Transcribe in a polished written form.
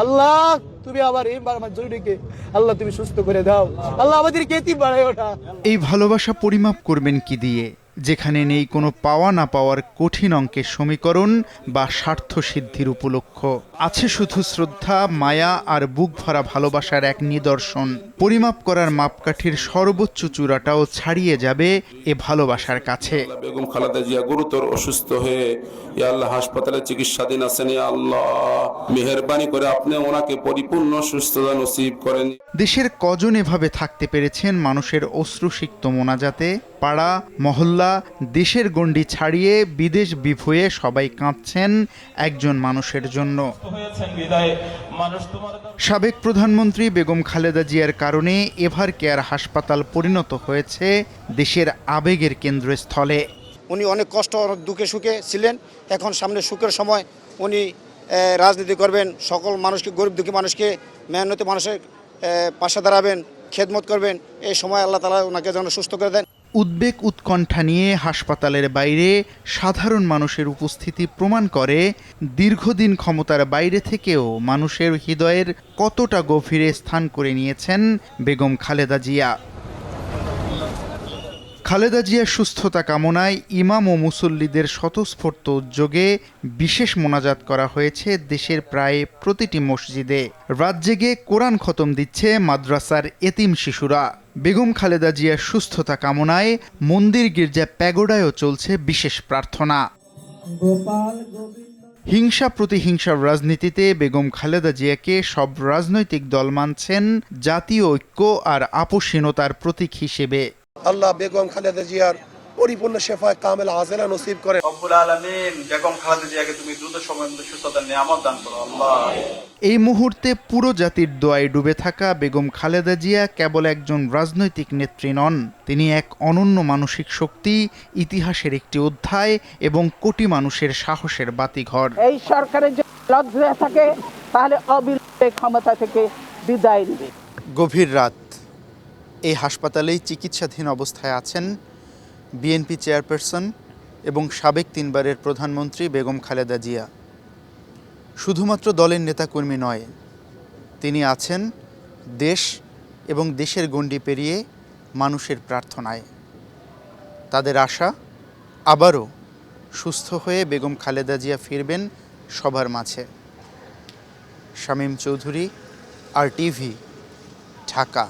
আল্লাহ তুমি আবার এই জরুরিকে আল্লাহ তুমি সুস্থ করে দাও, আল্লাহ আমাদেরকে এতিম বানাইও না। এই ভালোবাসা পরিমাপ করবেন কি দিয়ে, যেখানে নেই কোনো পাওয়া না পাওয়ার কঠিন অঙ্কের সমীকরণ বা স্বার্থ সিদ্ধির উপলক্ষ। আছে শুধু শ্রদ্ধা, মায়া আর বুক ভরা ভালোবাসার এক নিদর্শন। পরিমাপ করার মাপকাঠির সর্বোচ্চ চূড়াটাও ছাড়িয়ে যাবে এ ভালোবাসার কাছে। বেগম খালেদা জিয়া গুরুতর অসুস্থ হয়ে ইয়া আল্লাহ হাসপাতালে চিকিৎসাধীন আছেন। ইয়া আল্লাহ মেহেরবানি করে আপনি ওনাকে পরিপূর্ণ সুস্থতা নসিব করেন। দেশের কজন এভাবে থাকতে পেরেছেন মানুষের অশ্রুসিক্ত মোনাজাতে? পাড়া মহল্লা দেশের গণ্ডি ছাড়িয়ে বিদেশ বিভুঁয়ে সবাই কাঁদছেন একজন মানুষের জন্য। সাবেক প্রধানমন্ত্রী বেগম খালেদা জিয়ার কারণে এভার কেয়ার হাসপাতাল পরিণত হয়েছে দেশের আবেগের কেন্দ্রস্থলে। উনি অনেক কষ্ট দুঃখে সুখে ছিলেন, এখন সামনে সুখের সময় উনি রাজনীতি করবেন, সকল মানুষকে, গরিব দুঃখী মানুষকে, মেহনতি মানুষের পাশে দাঁড়াবেন, খেদমত করবেন। এই সময় আল্লাহ তাআলা ওনাকে যেন সুস্থ করে দেন। উদ্বেগ উৎকণ্ঠা নিয়ে হাসপাতালের বাইরে সাধারণ মানুষের উপস্থিতি প্রমাণ করে দীর্ঘদিন ক্ষমতার বাইরে থেকেও মানুষের হৃদয়ের কতটা গভীরে স্থান করে নিয়েছেন বেগম খালেদা জিয়া। খালেদা জিয়ার সুস্থতা কামনায় ইমাম ও মুসল্লিদের স্বতঃস্ফূর্ত উদ্যোগে বিশেষ মোনাজাত করা হয়েছে দেশের প্রায় প্রতিটি মসজিদে। রাত জেগে কোরআন খতম দিচ্ছে মাদ্রাসার এতিম শিশুরা। বেগম খালেদা জিয়ার সুস্থতা কামনায় মন্দির গির্জা প্যাগোডায়ও চলছে বিশেষ প্রার্থনা। হিংসা প্রতিহিংসার রাজনীতিতে বেগম খালেদা জিয়াকে সব রাজনৈতিক দল মানছেন জাতীয় ঐক্য আর আপোষহীনতার প্রতীক হিসেবে। আল্লাহ বেগম খালেদা জিয়ার পরিপূর্ণ শেফায়ে কামেল আজেলা নসিব করে। রব্বুল আলামিন বেগম খালেদা জিয়াকে তুমি দ্রুত সময়ের মধ্যে সুস্থতার নিয়ামত দান করো আল্লাহ। এই মুহূর্তে পুরো জাতির দোয়ায় ডুবে থাকা বেগম খালেদা জিয়া কেবল একজন রাজনৈতিক নেত্রী নন, তিনি এক অনন্য মানসিক শক্তি, ইতিহাসের একটি অধ্যায় এবং কোটি মানুষের সাহসের বাতিঘর। এই সরকারের যদি লজ্জা থাকে তাহলে অবিলম্বে ক্ষমতা থেকে বিদায় নেবে। গভীর রাত, এই হাসপাতালেই চিকিৎসাধীন অবস্থায় আছেন বিএনপি চেয়ারপারসন এবং সাবেক 3 বারের প্রধানমন্ত্রী বেগম খালেদা জিয়া। শুধুমাত্র দলের নেতাকর্মী নয়, তিনি আছেন দেশ এবং দেশের গণ্ডি পেরিয়ে মানুষের প্রার্থনায়। তাদের আশা আবারও সুস্থ হয়ে বেগম খালেদা জিয়া ফিরবেন সবার মাঝে। শামীম চৌধুরী, RTV, ঢাকা।